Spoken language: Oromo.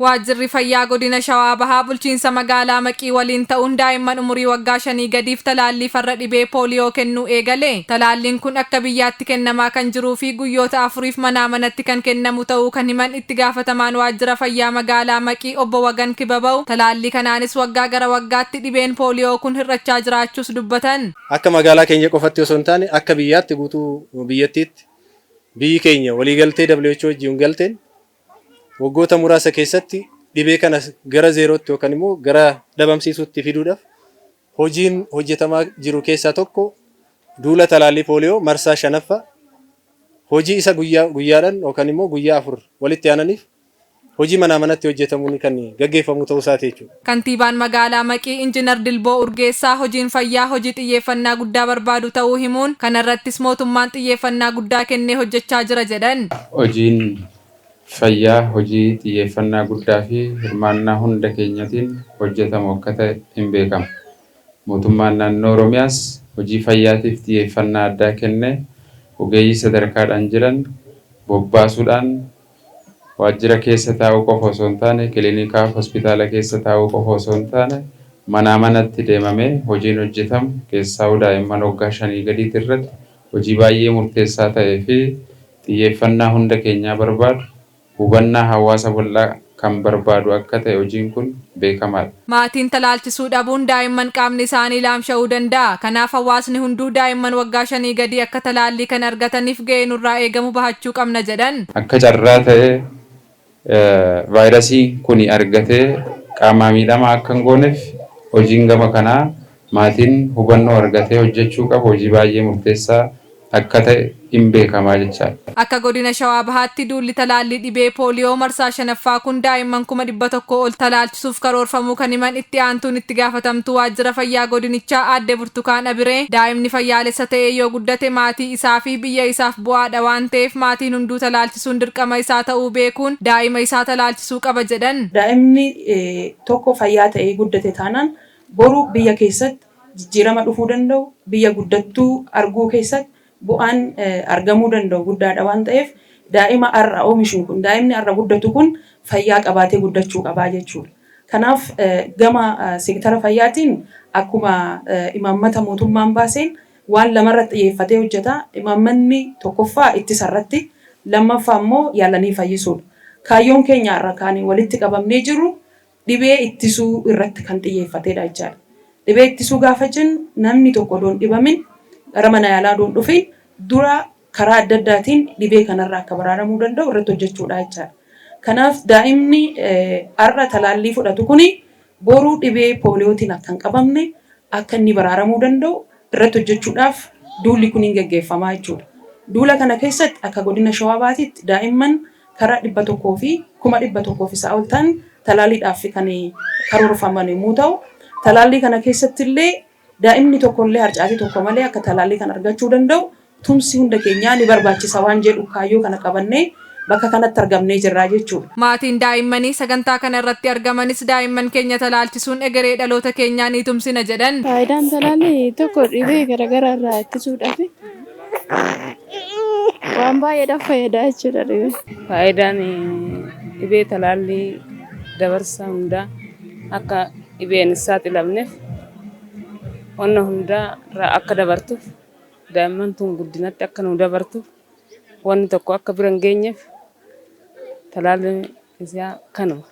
Waajjirri fayyaa godina Shawaa Bahaa bulchiinsa magaalaa Maqii waliin ta'uun daa'imman umurii waggaa 5 gadiif talaallii farra dhibee pooliyoo kennuu eegale. Talaalliin kun akka biyyaatti kennamaa kan jiruu fi guyyoota 4f manatti kan kennamu ta'uu kan himan itti gaafatamaan waajjira fayyaa magaalaa Maqii obbo Wagan Kibabaw talaallii kanaanis waggaa gara waggaatti dhibeen pooliyoo kun hir'achaa jiraachuus dubbatan. Akka magaalaa keenya qofatti osoo hin taane akka biyyaatti guutuu biyyattiitti biyyi keenya waliigaltee WHO wajjin galteen waggoota muraasa keessatti dhibee kana gara zeerootti yookaan immoo gara dhabamsiisuutti fiduudhaaf hojiin hojjetamaa jiru keessaa tokko duula talaallii pooliyoo marsaa 5ffaa hojii isa guyyaadhaan yookaan immoo guyyaa 4 walitti aananiif hojii manatti hojjetamuun kan gaggeeffamu ta'uu isaati jechuudha. Kantiibaan magaalaa Maqii Injiinar Dilboo Urgeessaa hojiin fayyaa hojii xiyyeeffannaa guddaa barbaadu ta'uu himuun kanarrattis mootummaan xiyyeeffannaa guddaa kennee hojjechaa jira jedhan. Hojiin fayyaa hojii xiyyeeffannaa guddaa fi hirmaannaa hunda keenyatiin hojjetamu akka ta'e hin beekamu. Mootummaan naannoo Oromiyaas hojii fayyaatiif xiyyeeffannaa addaa kennee ogeeyyii sadarkaadhaan jiran bobbaasuudhaan waajjira keessa taa'uu qofa osoo hin taane kiliinikaa fi hospitaala keessa taa'uu qofa osoo hin taane manatti deemamee hojiin hojjetamu keessaa daa'imman waggaa 5 gadiitti irratti hojii baay'ee murteessaa ta'ee fi xiyyeeffannaa hunda keenyaa barbaadu hubannaa hawaasa bal'aa kan barbaadu akka ta'e hojiin kun beekamaadha. Maatiin talaalchisuu dhabuun daa'imman qaamni isaanii laamsha'uu danda'a. Kanaaf hawaasni hunduu daa'imman waggaa 5 gadii akka talaallii kan argataniif ga'ee nurraa eegamu bahachuu qabna jedhan. Akka carraa ta'e vaayirasii kun argatee qaamaa miidhamaa akka hin gooneef hojiin gama kanaa maatiin hubannoo argatee hojjechuu qabu hojii baay'ee murteessaa akka ta'e hin beekamaa jechaadha. Akka godina Shawaa Bahaatti duulli talaallii dhibee pooliyoo marsaa 5ffaa kun daa'imman 100 ol talaalchisuuf karoorfamuu kan himan itti aantuun itti gaafatamtuu waajjira fayyaa godinichaa aadde Burtukaan Abiree daa'imni fayyaalessa ta'ee yoo guddate maatii isaa fi biyya isaaf bu'aadha waan ta'eef maatiin hunduu talaalchisuun dirqama isaa ta'uu beekuun daa'ima isaa talaalchisuu qaba jedhan. Daa'imni tokko fayyaa ta'ee guddate taanaan boru biyya keessatti jijjiirama dhufuu danda'u biyya guddattuu arguu keessatti bu'aan argamuu danda'u guddaadha waan ta'eef daa'ima har'a oomishuun kun daa'imni har'a guddatu kun fayyaa qabaatee guddachuu qabaa jechuudha. Kanaaf gama seektara fayyaatiin akkuma imaammata mootummaan baaseen waan lamarratti xiyyeeffatee hojjeta. Imaammanni tokkoffaa ittisa irratti lammaffaa immoo yaalanii fayyisuudha. Kaayyoon keenya har'a kaanii walitti qabamnee jiru dhibee ittisuu irratti kan xiyyeeffatedha jechaadha. Dhibee ittisuu gaafa jennu namni tokko doon dhibamin gara mana yaalaa doon dhufin dura karaa adda addaatiin dhibee kanarraa akka baraaramuu danda'u irratti hojjechuudha jechaadha. Kanaaf daa'imni har'a talaallii fudhatu kuni boruu dhibee pooliyootiin akka hin qabamne akka inni baraaramuu danda'u irratti hojjechuudhaaf duulli kun hin gaggeeffamaa jechuudha. Duula kana keessatti akka godina Shawaa Bahaatti daa'imman karaa 100 fi 100 isaa ol ta'an talaalliidhaaf kan karoorfaman yommuu ta'u talaallii kana keessatti illee daa'imni tokkollee harcaatii tokko malee akka talaallii kan argachuu danda'u tumsi hunda keenyaa ni barbaachisa waan jedhu kaayyoo kana qabannee bakka kanatti argamnee jirra jechuudha. Maatiin daa'immanii sagantaa kana irratti argamanis daa'imman keenya talaalchisuun egeree dhaloota keenyaa ni tumsina jedhan. Faayidaan talaallii tokko dhibee garaagaraa irraa ittisuudhaaf waan baay'eedhaaf fayyada jechuudha dhibee. Faayidaan dhibee talaallii dabarsaa hundaa akka dhibeen hin saaxilamneef wanna hundaa akka dabartuuf daa'imman tun guddinatti akka nu dabartuuf wanni tokko akka bira hin geenyeef talaalliin isaa kanuma.